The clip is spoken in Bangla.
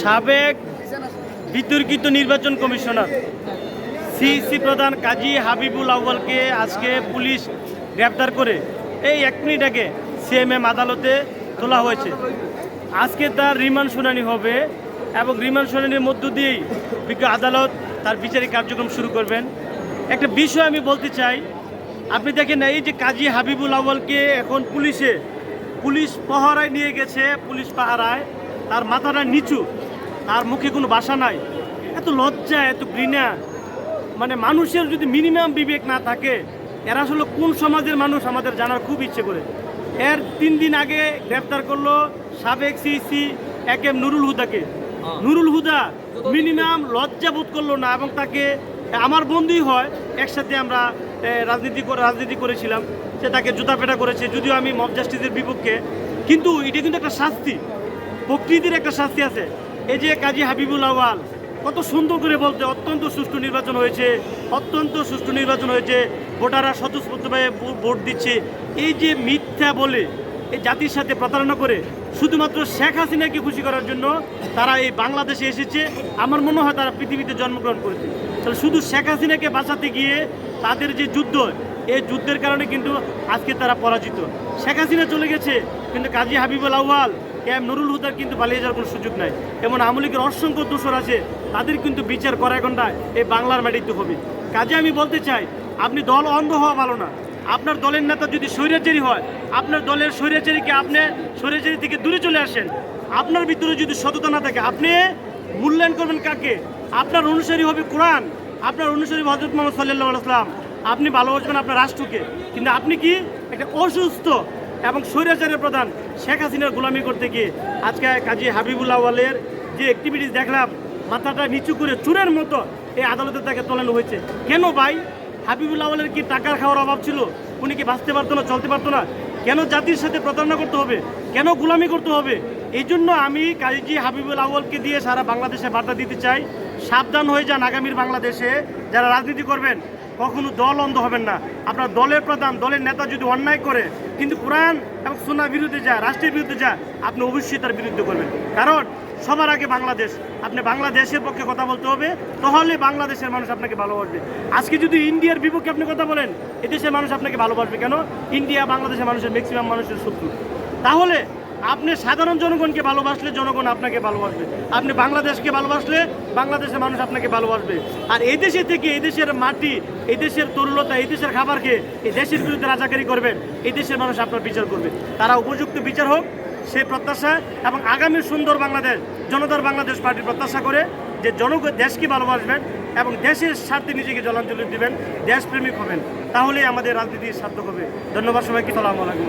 সাবেক বিতর্কিত নির্বাচন কমিশনার সিইসি প্রধান কাজী হাবিবুল আউয়ালকে আজকে পুলিশ গ্রেপ্তার করে এই 1 মিনিট আগে সিএমএম আদালতে তোলা হয়েছে। আজকে তার রিমান্ড শুনানি হবে এবং রিমান্ড শুনানির মধ্য দিয়েই বিজ্ঞ আদালত তার বিচারিক কার্যক্রম শুরু করবেন। একটা বিষয় আমি বলতে চাই, আপনি দেখেন না, এই যে কাজী হাবিবুল আউয়ালকে এখন পুলিশ পাহারায় নিয়ে গেছে, পুলিশ পাহারায়, তার মাথাটা নিচু, তার মুখে কোনো ভাষা নাই। এত লজ্জা, এত ঘৃণা, মানে মানুষের যদি মিনিমাম বিবেক না থাকে, এরা আসলে কোন সমাজের মানুষ আমাদের জানার খুব ইচ্ছে করে। এর 3 দিন আগে গ্রেপ্তার করলো সাবেক CEC AKM Nurul হুদাকে। Nurul Huda minimum লজ্জা বোধ করলো না এবং তাকে, আমার বন্ধুই হয়, একসাথে আমরা রাজনীতি করেছিলাম, সে তাকে জুতাপেটা করেছে, যদিও আমি মব জাস্টিসের বিপক্ষে, কিন্তু এটা কিন্তু একটা শাস্তি, প্রকৃতির একটা শাস্তি আছে। এই যে কাজী হাবিবুল আউয়াল কত সুন্দর করে বলতে, অত্যন্ত সুষ্ঠু নির্বাচন হয়েছে, অত্যন্ত সুষ্ঠু নির্বাচন হয়েছে, ভোটাররা স্বতঃস্ফূর্তভাবে ভোট দিচ্ছে। এই যে মিথ্যা বলে, এই জাতির সাথে প্রতারণা করে শুধুমাত্র শেখ হাসিনাকে খুশি করার জন্য তারা এই বাংলাদেশে এসেছে। আমার মনে হয় তারা পৃথিবীতে জন্মগ্রহণ করেছে। তাহলে শুধু শেখ হাসিনাকে বাঁচাতে গিয়ে তাদের যে যুদ্ধ, এই যুদ্ধের কারণে কিন্তু আজকে তারা পরাজিত। শেখ হাসিনা চলে গেছে, কিন্তু কাজী হাবিবুল আউয়াল, এম নুরুল হুদার কিন্তু পালিয়ে যাওয়ার কোনো সুযোগ নাই। এমন আওয়ামী লীগের অসংখ্য দোষর আছে, তাদের কিন্তু বিচার করা এখনটা এই বাংলার মাটিতে হবে। কাজে আমি বলতে চাই, আপনি দল অন্ধ হওয়া ভালো না। আপনার দলের নেতা যদি স্বৈরাচারী হয়, আপনার দলের স্বৈরাচারীকে আপনি স্বৈরাচারী থেকে দূরে চলে আসেন। আপনার ভিতরে যদি সততা না থাকে, আপনি মূল্যায়ন করবেন কাকে? আপনার অনুসারী হবে কোরআন, আপনার অনুসারী হযরত মুহাম্মদ সাল্লাল্লাহু আলাইহি ওয়াসাল্লাম, আপনি ভালোবাসবেন আপনার রাষ্ট্রকে। কিন্তু আপনি কি একটা অসুস্থ এবং স্বৈরাচারের প্রধান শেখ হাসিনার গোলামি করতে গিয়ে আজকে কাজী হাবিবুল আউয়ালের যে অ্যাক্টিভিটিস দেখলাম, মাথাটা নিচু করে চুরের মতো এই আদালতে তাকে তোলানো হয়েছে। কেন ভাই? হাবিবুল আউয়ালের কি টাকার খাওয়ার অভাব ছিল? উনি কি বাঁচতে পারতো না, চলতে পারতো না? কেন জাতির সাথে প্রতারণা করতে হবে? কেন গোলামি করতে হবে? এই জন্য আমি কাজী হাবিবুল আউয়ালকে দিয়ে সারা বাংলাদেশে বার্তা দিতে চাই, সাবধান হয়ে যান। আগামীর বাংলাদেশে যারা রাজনীতি করবেন, কখনো দল অন্ধ হবেন না। আপনার দলের প্রধান, দলের নেতা যদি অন্যায় করে, কিন্তু কোরআন এবং সুন্নাহর বিরুদ্ধে যায়, রাষ্ট্রের বিরুদ্ধে যায়, আপনি অবশ্যই তার বিরুদ্ধে করবেন। কারণ সবার আগে বাংলাদেশ, আপনি বাংলাদেশের পক্ষে কথা বলতে হবে, তাহলে বাংলাদেশের মানুষ আপনাকে ভালোবাসবে। আজকে যদি ইন্ডিয়ার বিপক্ষে আপনি কথা বলেন, এদেশের মানুষ আপনাকে ভালোবাসবে কেন? ইন্ডিয়া বাংলাদেশের মানুষের ম্যাক্সিমাম মানুষের শত্রু। তাহলে আপনি সাধারণ জনগণকে ভালোবাসলে জনগণ আপনাকে ভালোবাসবে, আপনি বাংলাদেশকে ভালোবাসলে বাংলাদেশের মানুষ আপনাকে ভালোবাসবে। আর এই দেশে থেকে, এই দেশের মাটি, এই দেশের তরুলতা, এই দেশের খাবারকে এই দেশের বিরুদ্ধে রাজাকারি করবেন, এই দেশের মানুষ আপনার বিচার করবে। তারা উপযুক্ত বিচার হোক, সেই প্রত্যাশা, এবং আগামী সুন্দর বাংলাদেশ জনতার বাংলাদেশ পার্টি প্রত্যাশা করে যে জনগণ দেশকে ভালোবাসবেন এবং দেশের স্বার্থে নিজেকে জলাঞ্জলি দেবেন, দেশপ্রেমিক হবেন, তাহলেই আমাদের রাজনীতি সার্থক হবে। ধন্যবাদ সবাইকে। আসসালামু আলাইকুম।